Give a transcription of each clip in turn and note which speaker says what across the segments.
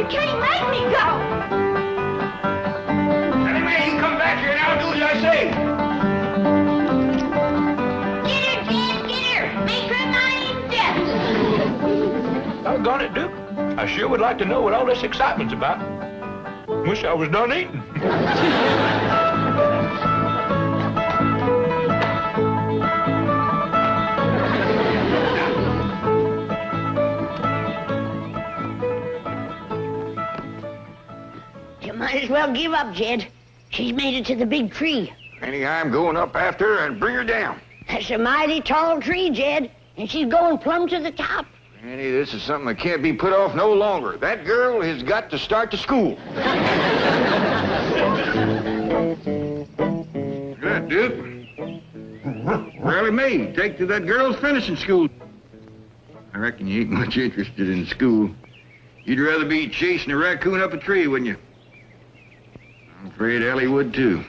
Speaker 1: You can't make me go.
Speaker 2: Elly May, you come back here and I'll do as I say.
Speaker 1: Get her, Jed, get her. Make her mind deaf.
Speaker 2: Doggone it, Duke. I sure would like to know what all this excitement's about. Wish I was done eating.
Speaker 3: You might as well give up, Jed. She's made it to the big tree.
Speaker 4: Granny, I'm going up after her and bring her down.
Speaker 3: That's a mighty tall tree, Jed, and she's going plumb to the top.
Speaker 4: Granny, this is something that can't be put off no longer. That girl has got to start to school. Good, Duke. Elly May, take to that girl's finishing school. I reckon you ain't much interested in school. You'd rather be chasing a raccoon up a tree, wouldn't you? I'm afraid Elly would, too.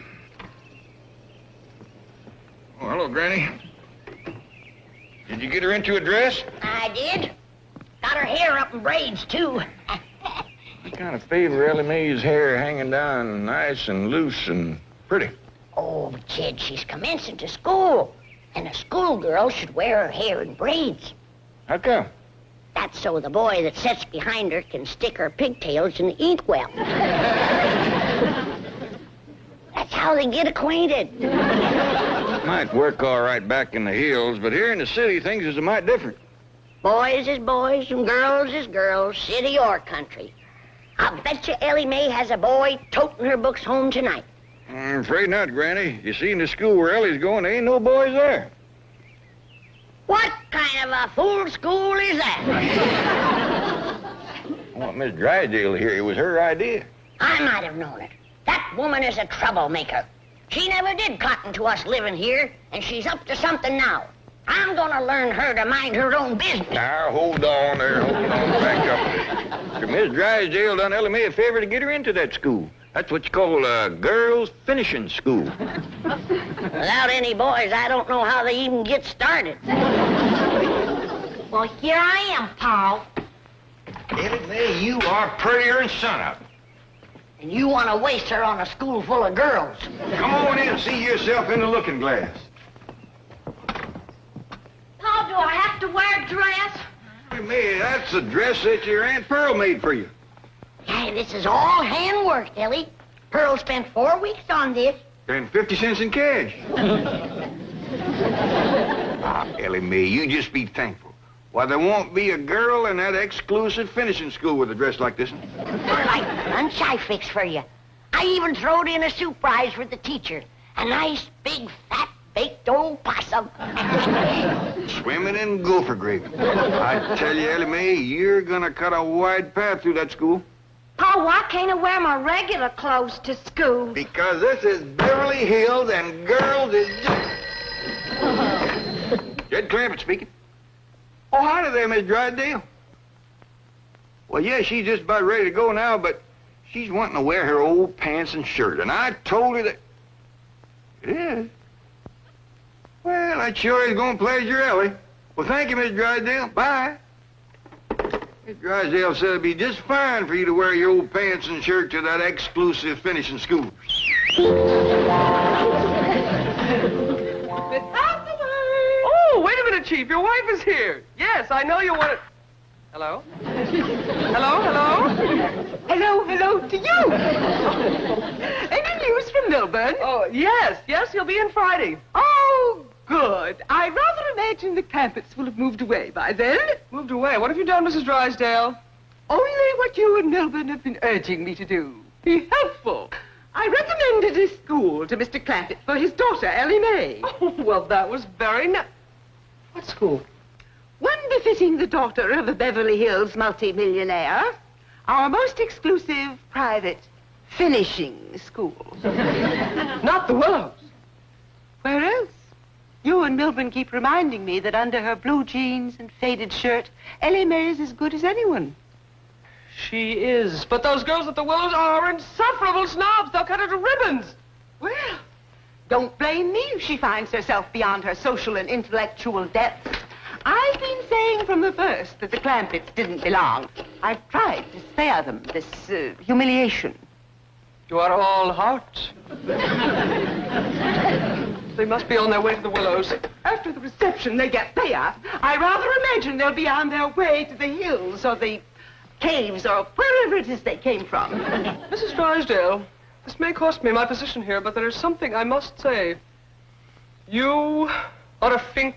Speaker 4: Oh, hello, Granny. Did you get her into a dress?
Speaker 3: I did. Got her hair up in braids, too.
Speaker 4: I kind of favor Elly May's hair hanging down nice and loose and pretty.
Speaker 3: Oh, Jed, she's commencing to school. And a schoolgirl should wear her hair in braids.
Speaker 4: How come?
Speaker 3: That's so the boy that sits behind her can stick her pigtails in the inkwell. That's how they get acquainted.
Speaker 4: Might work all right back in the hills, but here in the city, things is a mite different.
Speaker 3: Boys is boys and girls is girls, city or country. I'll bet you Elly May has a boy toting her books home tonight.
Speaker 4: I'm afraid not, Granny. You see, in the school where Elly's going, there ain't no boys there.
Speaker 3: What kind of a fool school is that?
Speaker 4: I want Miss Drysdale to hear it was her idea.
Speaker 3: I might have known it. That woman is a troublemaker. She never did cotton to us living here, and she's up to something now. I'm gonna learn her to mind her own business.
Speaker 4: Now, hold on there. Hold on. Back up. Miss Drysdale done Elly May a favor to get her into that school. That's what you call a girls' finishing school.
Speaker 3: Without any boys, I don't know how they even get started.
Speaker 1: Well, here I am, Paul.
Speaker 2: Elly May, you are prettier than sunup.
Speaker 3: And you want to waste her on a school full of girls.
Speaker 4: Come on in and see yourself in the looking glass.
Speaker 1: Paul, do I have to wear a dress?
Speaker 4: Elly May, that's the dress that your Aunt Pearl made for you.
Speaker 3: Hey, this is all handworked, Elly. Pearl spent 4 weeks on this.
Speaker 4: And 50 cents in cash. Elly May, you just be thankful. Why, there won't be a girl in that exclusive finishing school with a dress like this.
Speaker 3: Like the lunch I fixed for you. I even throwed in a soup prize for the teacher. A nice, big, fat, baked old possum.
Speaker 4: Swimming in gopher gravy. I tell you, Elly May, you're gonna cut a wide path through that school.
Speaker 1: Paul, why can't I wear my regular clothes to school?
Speaker 4: Because this is Beverly Hills and girls is Jed Clampetts speaking. Oh, howdy there, Miss Drysdale. Well, yeah, she's just about ready to go now, but she's wanting to wear her old pants and shirt, and I told her that... It is? Well, that sure is going to pleasure Elly. Well, thank you, Miss Drysdale. Bye. Miss Drysdale said it'd be just fine for you to wear your old pants and shirt to that exclusive finishing school.
Speaker 5: Miss Hathaway! Oh, wait a minute, Chief. Your wife is here. Yes, I know you want it. Hello? Hello, hello? Hello, hello to you. Any news from Milburn? Oh, yes, he'll be in Friday. Oh, good. I rather imagine the Clampetts will have moved away by then. Moved away? What have you done, Mrs. Drysdale? Only what you and Milburn have been urging me to do. Be helpful. I recommended a school to Mr. Clampett for his daughter, Elly May. Oh, well, that was very nice. What school? One befitting the daughter of a Beverly Hills multi-millionaire. Our most exclusive private finishing school. Not the Willows. Where else? You and Milburn keep reminding me that under her blue jeans and faded shirt, Elly May is as good as anyone. She is, but those girls at the Willows are insufferable snobs. They'll cut her to ribbons. Well, don't blame me if she finds herself beyond her social and intellectual depth. I've been saying from the first that the Clampetts didn't belong. I've tried to spare them this humiliation. You are all heart. They must be on their way to the Willows. After the reception, they get there. I rather imagine they'll be on their way to the hills or the caves or wherever it is they came from. Mrs. Drysdale, this may cost me my position here, but there is something I must say. You are a fink.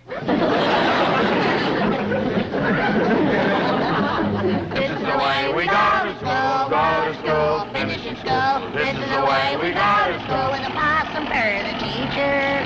Speaker 1: This is the way we go to school, finishing school. This is the way we go to school with a possum for the teacher.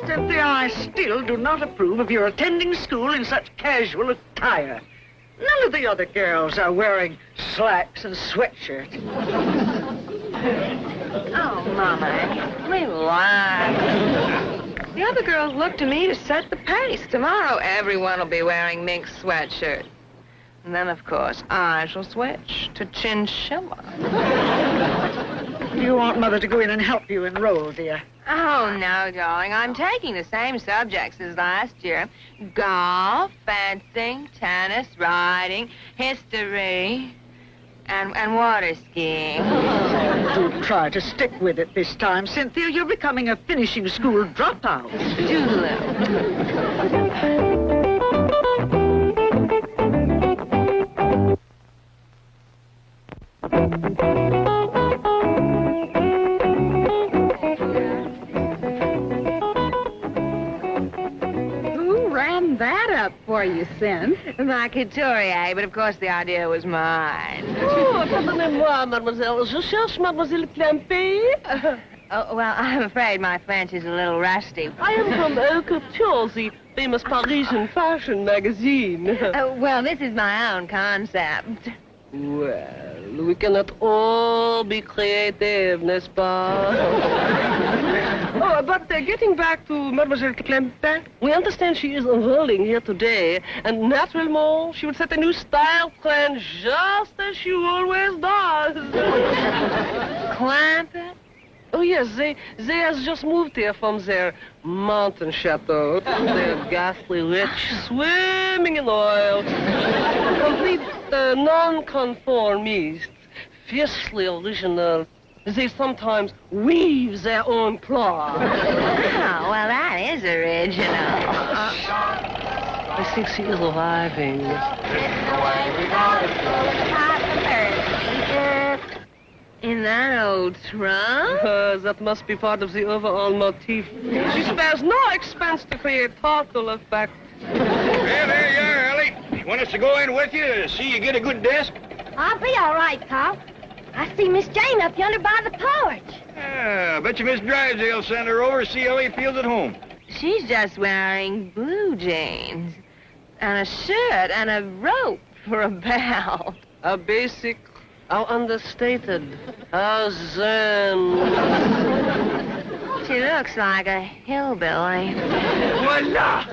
Speaker 6: Cynthia, I still do not approve of your attending school in such casual attire. None of the other girls are wearing slacks and sweatshirts.
Speaker 7: Oh, Mama, relax. The other girls look to me to set the pace. Tomorrow, everyone will be wearing mink sweatshirts. And then, of course, I shall switch to chinchilla.
Speaker 6: You want Mother to go in and help you enroll, dear?
Speaker 7: Oh, no, darling. I'm taking the same subjects as last year. Golf, fencing, tennis, riding, history, and water skiing.
Speaker 6: Do try to stick with it this time, Cynthia. You're becoming a finishing school dropout.
Speaker 8: That up for you, Sin.
Speaker 7: My couturier, but of course the idea was mine.
Speaker 5: Oh, pardonnez-moi, mademoiselle. Je cherche mademoiselle Clampetts.
Speaker 7: Oh, well, I'm afraid my French is a little rusty.
Speaker 5: I am from Couture, the famous Parisian fashion magazine.
Speaker 7: Well, this is my own concept.
Speaker 5: Well, we cannot all be creative, n'est-ce pas? Oh, but getting back to Mademoiselle Clampetts, we understand she is enrolling here today, and naturally, she will set a new style trend just as she always does.
Speaker 7: Clampetts?
Speaker 5: Oh, yes, they has just moved here from their mountain chateau. They're ghastly rich, swimming in oil. Complete non-conformists, fiercely original. They sometimes weave their own cloth.
Speaker 7: Oh, well, that is original.
Speaker 5: I think she is arriving.
Speaker 1: This is the way we go to school with a possum for the teacher.
Speaker 7: In that old trunk?
Speaker 5: That must be part of the overall motif. She spares no expense to create total effect.
Speaker 4: Well, there you are, Elly. You want us to go in with you to see you get a good desk?
Speaker 1: I'll be all right, Pop. I see Miss Jane up yonder by the porch.
Speaker 4: I bet you Miss Drysdale sent her over to see Elly feels at home.
Speaker 7: She's just wearing blue jeans and a shirt and a rope for a belt.
Speaker 5: How basic, how understated, how zen.
Speaker 7: She looks like a hillbilly.
Speaker 5: Voila!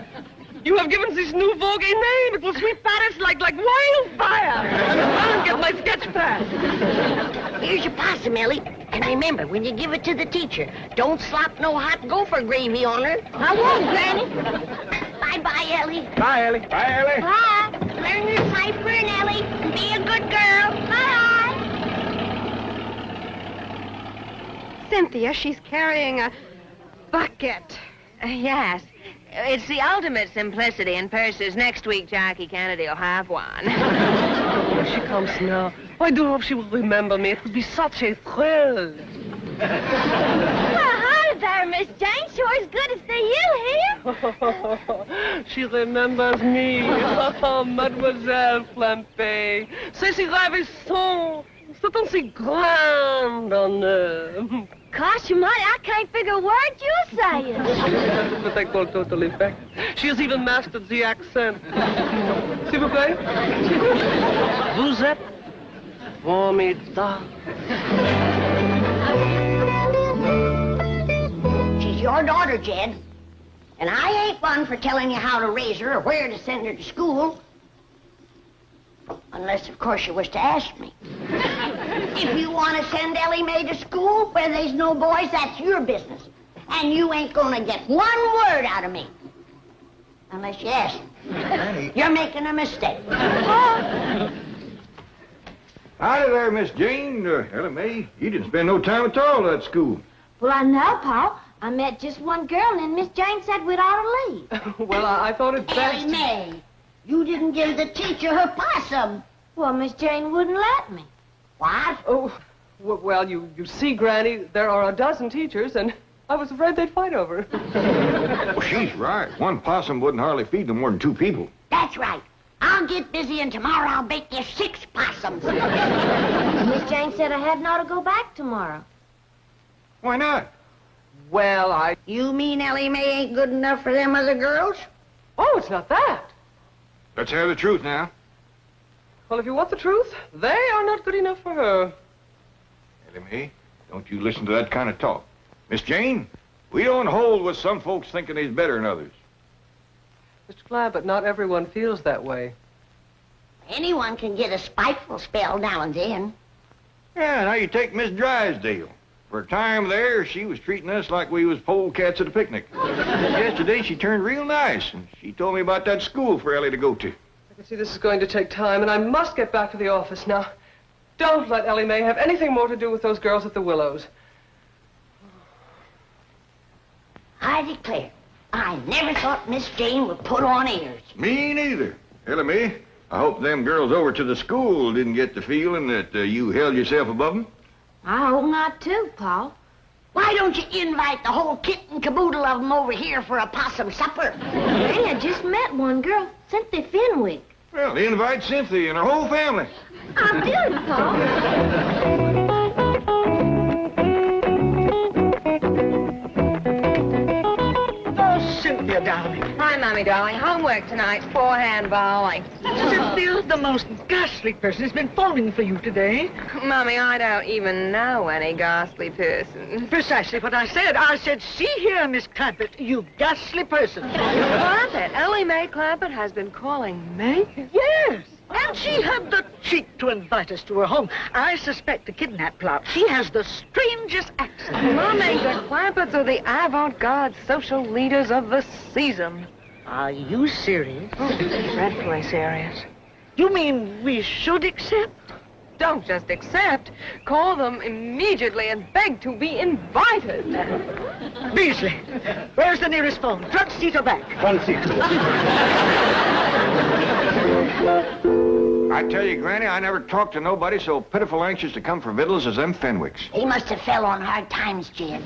Speaker 5: You have given this new vogue a name. It will sweep Paris like wildfire. I'll get my sketch pad.
Speaker 3: Here's your possum, Elly. And remember, when you give it to the teacher, don't slop no hot gopher gravy on her.
Speaker 1: I won't, Granny.
Speaker 3: Bye-bye, Elly.
Speaker 4: Bye, Elly. Bye, Elly.
Speaker 1: Bye. Learn your cipher, and Elly. Be a good girl. Bye.
Speaker 8: Cynthia, she's carrying a bucket.
Speaker 7: Yes. It's the ultimate simplicity in purses. Next week, Jackie Kennedy will have one.
Speaker 5: Here she comes now. I do hope she will remember me. It would be such a thrill.
Speaker 1: Well, hi there, Miss Jane. Sure is good to see you here.
Speaker 5: She remembers me. Oh, Mademoiselle Clampetts. C'est si ravissant. C'est un si grand honneur.
Speaker 1: Gosh, you might, I can't figure a word you're saying.
Speaker 5: But I call total effect. She has even mastered the accent. S'il vous plaît. Vous êtes formidable.
Speaker 3: She's your daughter, Jed. And I ain't one for telling you how to raise her or where to send her to school. Unless, of course, you wish to ask me. If you want to send Elly Mae to school where there's no boys, that's your business. And you ain't gonna get one word out of me. Unless you ask. You're making a mistake.
Speaker 4: Howdy there, Miss Jane. Elly Mae, you didn't spend no time at all at school.
Speaker 9: Well, I know, Pa. I met just one girl, and Miss Jane said we'd ought to leave.
Speaker 5: Well, I thought it best...
Speaker 3: Elly Mae, you didn't give the teacher her possum.
Speaker 9: Well, Miss Jane wouldn't let me.
Speaker 3: What?
Speaker 5: Oh, well, you see, Granny, there are a dozen teachers, and I was afraid they'd fight over it.
Speaker 4: Well, she's right. One possum wouldn't hardly feed them more than 2 people.
Speaker 3: That's right. I'll get busy, and tomorrow I'll bake you 6 possums.
Speaker 9: Miss Jane said I hadn't ought to go back tomorrow.
Speaker 4: Why not?
Speaker 5: Well,
Speaker 3: You mean Elly Mae ain't good enough for them other girls?
Speaker 5: Oh, it's not that.
Speaker 4: Let's hear the truth now.
Speaker 5: Well, if you want the truth, they are not good enough for her.
Speaker 4: Elly Mae, don't you listen to that kind of talk. Miss Jane, we don't hold with some folks thinking they's better than others.
Speaker 5: Mr. Clampett, not everyone feels that way.
Speaker 3: Anyone can get a spiteful spell now and then.
Speaker 4: Yeah, now you take Miss Drysdale. For a time there, she was treating us like we was polecats at a picnic. Yesterday, she turned real nice, and she told me about that school for Elly to go to.
Speaker 5: I can see this is going to take time, and I must get back to the office now. Don't let Elly Mae have anything more to do with those girls at the Willows.
Speaker 3: I declare, I never thought Miss Jane would put on airs.
Speaker 4: Me neither. Elly Mae, I hope them girls over to the school didn't get the feeling that you held yourself above them.
Speaker 9: I hope not, too, Pa.
Speaker 3: Why don't you invite the whole kit and caboodle of them over here for a possum supper?
Speaker 9: Hey, I just met one girl, Cynthia Fenwick.
Speaker 4: Well, invite Cynthia and her whole family.
Speaker 9: I did, Pa.
Speaker 6: Cynthia, darling.
Speaker 7: Hi, Mommy, darling. Homework tonight's forehand bowling.
Speaker 6: Cynthia, the most ghastly person has been phoning for you today.
Speaker 7: Mommy, I don't even know any ghastly person.
Speaker 6: Precisely what I said. I said, see here, Miss Clampett, you ghastly person.
Speaker 7: Clampett? Elly Mae Clampett has been calling me?
Speaker 6: Yes. And she had the cheek to invite us to her home. I suspect a kidnap plot. She has the strangest accent.
Speaker 7: Mommy, the Clampetts are the avant-garde social leaders of the season.
Speaker 6: Are you serious?
Speaker 7: Dreadfully serious.
Speaker 6: You mean we should accept?
Speaker 7: Don't just accept. Call them immediately and beg to be invited.
Speaker 6: Beasley, where's the nearest phone? Front seat or back?
Speaker 4: Front seat. I tell you, Granny, I never talked to nobody so pitiful anxious to come for victuals as them Fenwicks.
Speaker 3: He must have fell on hard times, Jed.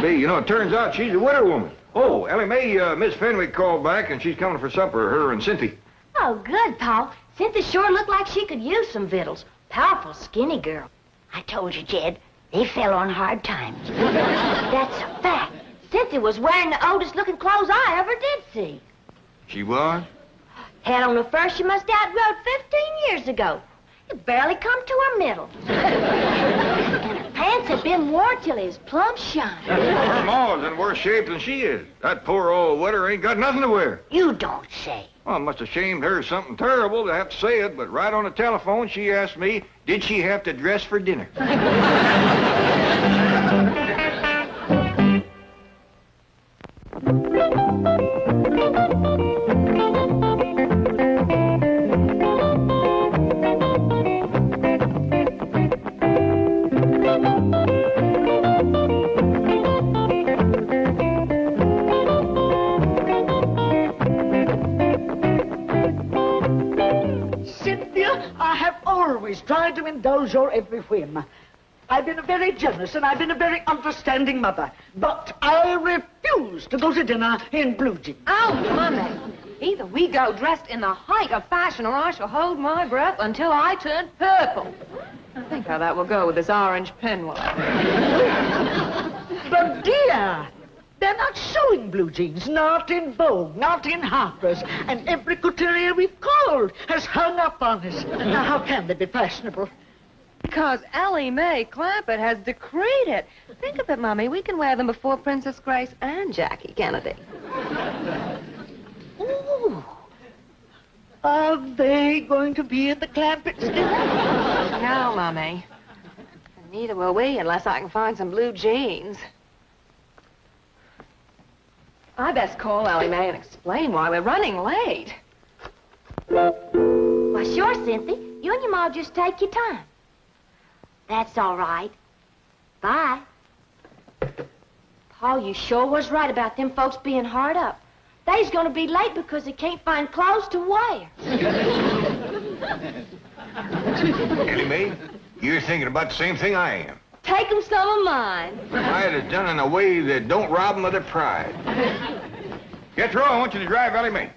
Speaker 4: You know, it turns out she's a widow woman. Oh, Elly Mae, Miss Fenwick called back, and she's coming for supper, her and Cynthia.
Speaker 9: Oh, good, Pa. Cynthia sure looked like she could use some victuals. Powerful skinny girl.
Speaker 3: I told you, Jed, they fell on hard times.
Speaker 9: That's a fact. Cynthia was wearing the oldest-looking clothes I ever did see.
Speaker 4: She was?
Speaker 9: Had on the first she must have outrode 15 years ago. It barely come to her middle. And her pants had been worn till he was plumb shiny.
Speaker 4: Her ma's in worse shape than she is. That poor old widder ain't got nothing to wear.
Speaker 3: You don't say.
Speaker 4: Well, it must have shamed her something terrible to have to say it, but right on the telephone she asked me, did she have to dress for dinner?
Speaker 6: I have always tried to indulge your every whim. I've been a very generous and I've been a very understanding mother. But I refuse to go to dinner in blue jeans.
Speaker 7: Oh, Mommy. Either we go dressed in the height of fashion or I shall hold my breath until I turn purple. I think how that will go with this orange peignoir.
Speaker 6: But dear, they're not showing blue jeans, not in Vogue, not in Harper's, and every couturier we've called has hung up on us. Now, how can they be fashionable?
Speaker 7: Because Elly Mae Clampett has decreed it. Think of it, Mommy. We can wear them before Princess Grace and Jackie Kennedy.
Speaker 6: Ooh. Are they going to be at the Clampetts dinner?
Speaker 7: No, Mommy. Neither will we unless I can find some blue jeans. I best call Elly Mae and explain why we're running late.
Speaker 9: Why, sure, Cynthia. You and your ma just take your time. That's all right. Bye. Paul, you sure was right about them folks being hard up. They's gonna be late because they can't find clothes to wear.
Speaker 4: Elly Mae, you're thinking about the same thing I am.
Speaker 9: Take 'em some of mine.
Speaker 4: I'd have done it in a way that don't rob 'em of their pride. Jethro, I want you to drive Elly Mae.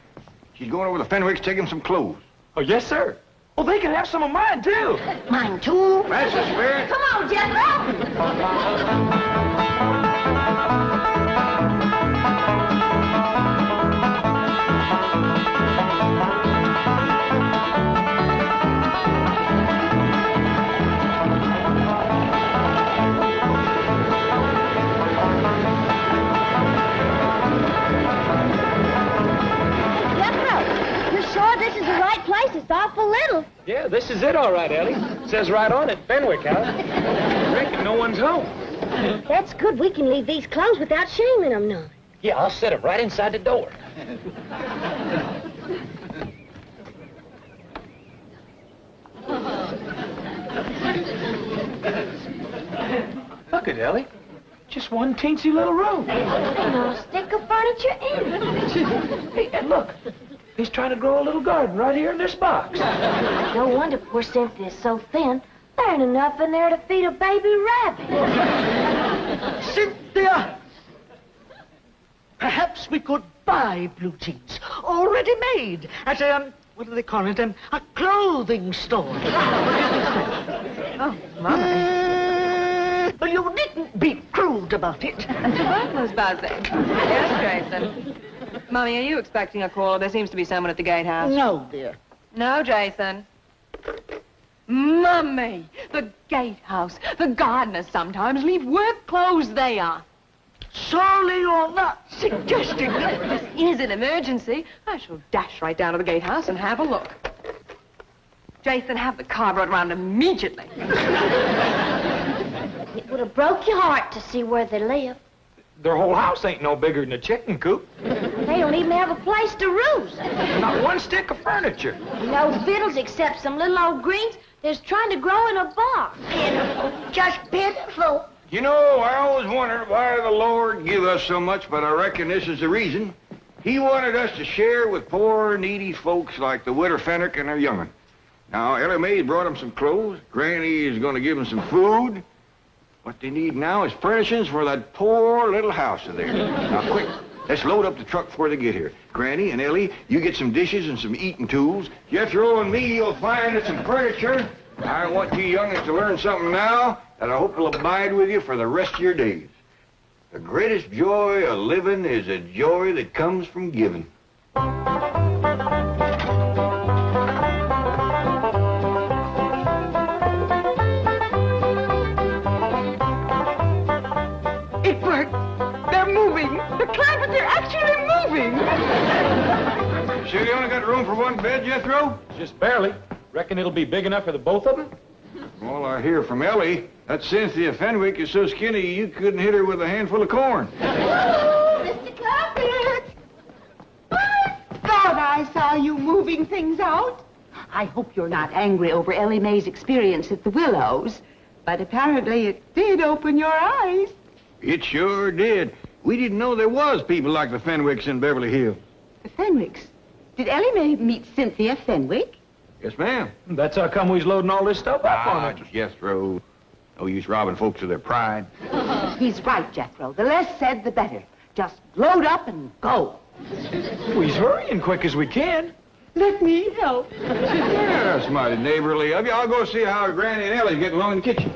Speaker 4: She's going over to Fenwicks to take him some clothes.
Speaker 2: Oh, yes, sir. Well, they can have some of mine, too.
Speaker 3: Mine, too.
Speaker 4: That's the spirit.
Speaker 9: Come on, Jethro. This is the right place. It's awful little.
Speaker 2: Yeah, this is it, all right, Elly. It says right on it, Fenwick House. I reckon no one's home.
Speaker 9: That's good. We can leave these clothes without shaming them none.
Speaker 2: Yeah, I'll set them right inside the door. Look at Elly. Just one teensy little room.
Speaker 9: Ain't no stick of furniture in it.
Speaker 2: Hey, and look. He's trying to grow a little garden right here in this box.
Speaker 9: No wonder poor Cynthia's so thin. There ain't enough in there to feed a baby rabbit.
Speaker 6: Cynthia! Perhaps we could buy blue jeans, already made, at what do they call it, a clothing store.
Speaker 7: Oh, Mommy.
Speaker 6: But you needn't be crude about it.
Speaker 7: The butler's buzzing. Yes, Jason. Mommy, are you expecting a call? There seems to be someone at the gatehouse.
Speaker 6: No, dear.
Speaker 7: No, Jason. Mummy, the gatehouse. The gardeners sometimes leave work clothes there.
Speaker 6: Surely you're not suggesting that...
Speaker 7: This is an emergency. I shall dash right down to the gatehouse and have a look. Jason, have the car brought round immediately.
Speaker 9: It would have broke your heart to see where they live.
Speaker 2: Their whole house ain't no bigger than a chicken coop.
Speaker 9: They don't even have a place to roost.
Speaker 2: Not one stick of furniture.
Speaker 9: No fiddles except some little old greens that's trying to grow in a box.
Speaker 3: Pitiful. Just pitiful.
Speaker 4: You know, I always wondered why the Lord give us so much, but I reckon this is the reason. He wanted us to share with poor, needy folks like the widow Fenwick and her young'un. Now, Elly Mae brought them some clothes. Granny is going to give them some food. What they need now is furnishings for that poor little house of theirs. Now, quick, let's load up the truck before they get here. Granny and Elly, you get some dishes and some eating tools. Jethro and me, you'll find us some furniture. I want you young'uns to learn something now that I hope will abide with you for the rest of your days. The greatest joy of living is a joy that comes from giving.
Speaker 6: It worked. They're moving. The Clampetts are actually moving.
Speaker 4: Sure you only got room for one bed, Jethro?
Speaker 2: Just barely. Reckon it'll be big enough for the both of them?
Speaker 4: All I hear from Elly, that Cynthia Fenwick is so skinny you couldn't hit her with a handful of corn.
Speaker 8: Mr. Clampett! I thought I saw you moving things out. I hope you're not angry over Elly Mae's experience at the Willows, but apparently it did open your eyes.
Speaker 4: It sure did. We didn't know there was people like the Fenwicks in Beverly Hills.
Speaker 8: The Fenwicks. Did Elly Mae meet Cynthia Fenwick?
Speaker 4: Yes, ma'am.
Speaker 2: That's how come we's loading all this stuff up on it.
Speaker 4: Jethro. No use robbing folks of their pride.
Speaker 8: He's right, Jethro. The less said, the better. Just load up and go.
Speaker 2: We's hurrying quick as we can.
Speaker 8: Let me help.
Speaker 4: Yeah, that's mighty neighborly of you. I'll go see how Granny and Elly's getting along in the kitchen.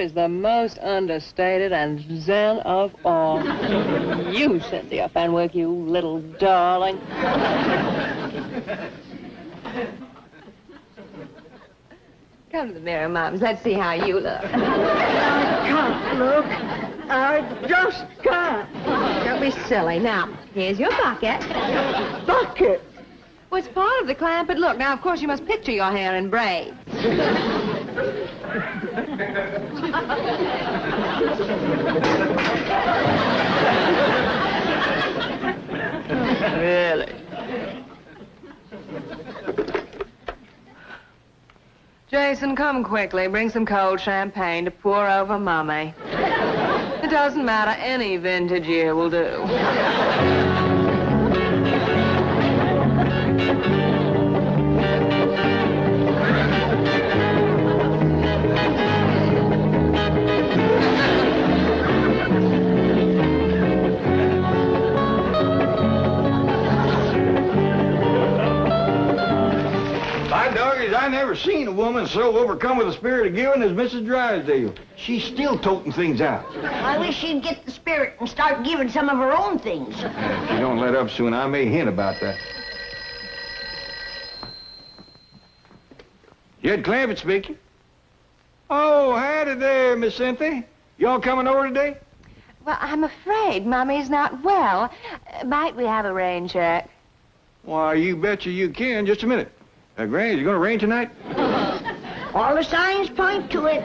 Speaker 7: is the most understated and zen of all. You, Cynthia Fenwick, you little darling. Come to the mirror, Mums. Let's see how you look.
Speaker 6: Can't look. I just can't.
Speaker 7: Don't be silly. Now, here's your bucket.
Speaker 6: Bucket.
Speaker 7: Well, it's part of the Clampett look. Now, of course, you must picture your hair in braids. Really? Jason, come quickly. Bring some cold champagne to pour over Mummy. It doesn't matter. Any vintage year will do.
Speaker 4: I never seen a woman so overcome with the spirit of giving as Mrs. Drysdale. She's still toting things out.
Speaker 3: I wish she'd get the spirit and start giving some of her own things.
Speaker 4: If you don't let up soon, I may hint about that. Jed Clampett speaking. Oh, howdy there, Miss Cynthia. Y'all coming over today?
Speaker 7: Well, I'm afraid Mummy's not well. Might we have a rain check?
Speaker 4: Why, you betcha you can. Just a minute. Granny, you gonna rain tonight?
Speaker 3: All the signs point to it.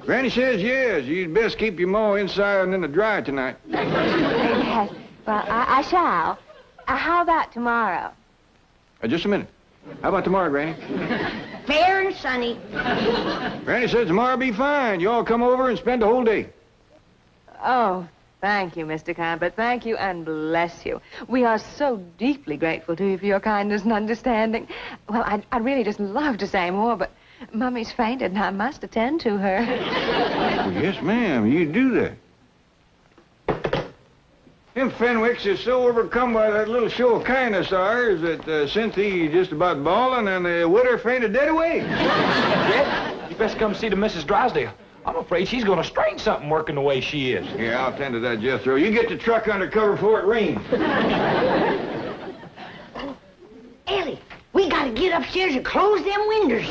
Speaker 4: Granny says yes. You'd best keep your maw inside and in the dry tonight.
Speaker 7: Yes. Well, I shall. How about tomorrow?
Speaker 4: Just a minute. How about tomorrow, Granny?
Speaker 3: Fair and sunny.
Speaker 4: Granny says tomorrow'll be fine. You all come over and spend the whole day.
Speaker 7: Oh, thank you, Mr. Clampett. Thank you and bless you. We are so deeply grateful to you for your kindness and understanding. Well, I'd really just love to say more, but Mummy's fainted and I must attend to her.
Speaker 4: Well, yes, ma'am. You do that. Them Fenwicks is so overcome by that little show of kindness of ours that Cynthia just about bawling and the widow fainted dead away.
Speaker 2: Jed, you best come see the Mrs. Drysdale. I'm afraid she's going to strain something working the way she is.
Speaker 4: Yeah, I'll tend to that, Jethro. You get the truck under cover before it rains.
Speaker 3: Elly, we gotta get upstairs and close them windows.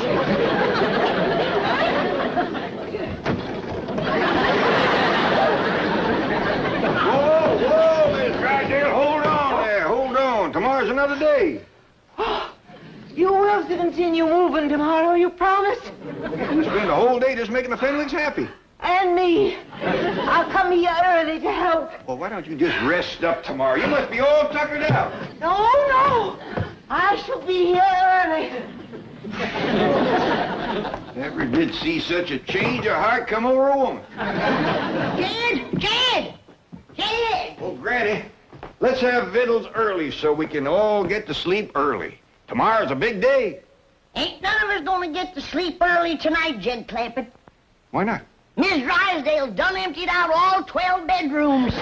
Speaker 4: Whoa, Miss Drysdale, hold on there. Hold on. Tomorrow's another day.
Speaker 6: You will continue moving tomorrow, you promise?
Speaker 4: We'll spend the whole day just making the Fenwicks happy.
Speaker 6: And me. I'll come here early to help.
Speaker 4: Well, why don't you just rest up tomorrow? You must be all tuckered out.
Speaker 6: No. I shall be here early.
Speaker 4: Never did see such a change of heart come over a woman.
Speaker 3: Jed!
Speaker 4: Oh, Granny, let's have victuals early so we can all get to sleep early. Tomorrow's a big day.
Speaker 3: Ain't none of us gonna get to sleep early tonight, Jed Clampett.
Speaker 4: Why not?
Speaker 3: Miss Drysdale done emptied out all 12 bedrooms.